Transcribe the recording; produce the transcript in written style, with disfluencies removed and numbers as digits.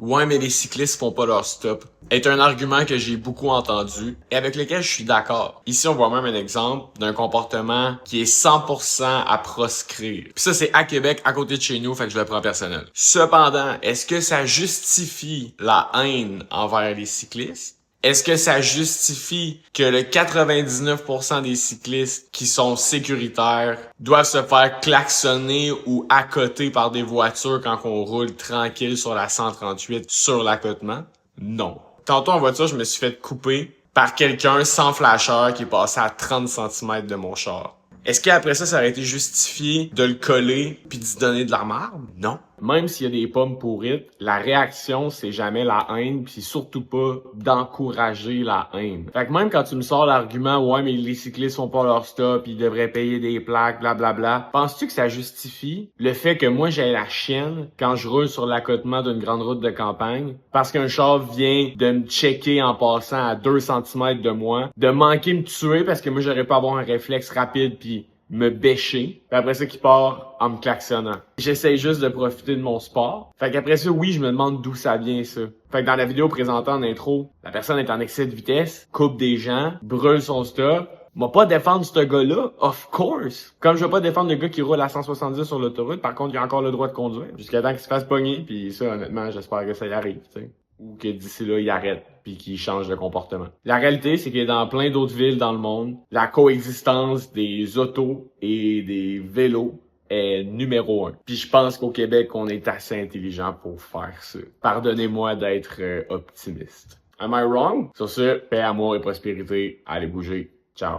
Ouais, mais les cyclistes font pas leur stop est un argument que j'ai beaucoup entendu et avec lequel je suis d'accord. Ici, on voit même un exemple d'un comportement qui est 100% à proscrire. Puis ça, c'est à Québec, à côté de chez nous, fait que je le prends personnel. Cependant, est-ce que ça justifie la haine envers les cyclistes? Est-ce que ça justifie que le 99% des cyclistes qui sont sécuritaires doivent se faire klaxonner ou accoter par des voitures quand on roule tranquille sur la 138 sur l'accotement? Non. Tantôt en voiture, je me suis fait couper par quelqu'un sans flasheur qui est passé à 30 cm de mon char. Est-ce qu'après ça aurait été justifié de le coller puis d'y donner de la marde? Non. Même s'il y a des pommes pourrites, la réaction, c'est jamais la haine, puis c'est surtout pas d'encourager la haine. Fait que même quand tu me sors l'argument « Ouais, mais les cyclistes font pas leur stop, ils devraient payer des plaques, blablabla », penses-tu que ça justifie le fait que moi j'ai la chienne quand je roule sur l'accotement d'une grande route de campagne parce qu'un char vient de me checker en passant à 2 cm de moi, de manquer me tuer parce que moi j'aurais pas avoir un réflexe rapide puis me bêcher, puis après ça qui part en me klaxonnant. J'essaye juste de profiter de mon sport. Fait qu'après ça, oui, je me demande d'où ça vient ça. Fait que dans la vidéo présentée en intro, la personne est en excès de vitesse, coupe des gens, brûle son stop. Va pas défendre ce gars-là, of course. Comme je vais pas défendre le gars qui roule à 170 sur l'autoroute, par contre, il a encore le droit de conduire. Jusqu'à temps qu'il se fasse pogner, puis ça, honnêtement, j'espère que ça y arrive, tu sais. Ou que d'ici là, il arrête puis qu'il change de comportement. La réalité, c'est que dans plein d'autres villes dans le monde, la coexistence des autos et des vélos est numéro 1. Puis je pense qu'au Québec, on est assez intelligent pour faire ça. Pardonnez-moi d'être optimiste. Am I wrong? Sur ce, paix, amour et prospérité. Allez bouger. Ciao.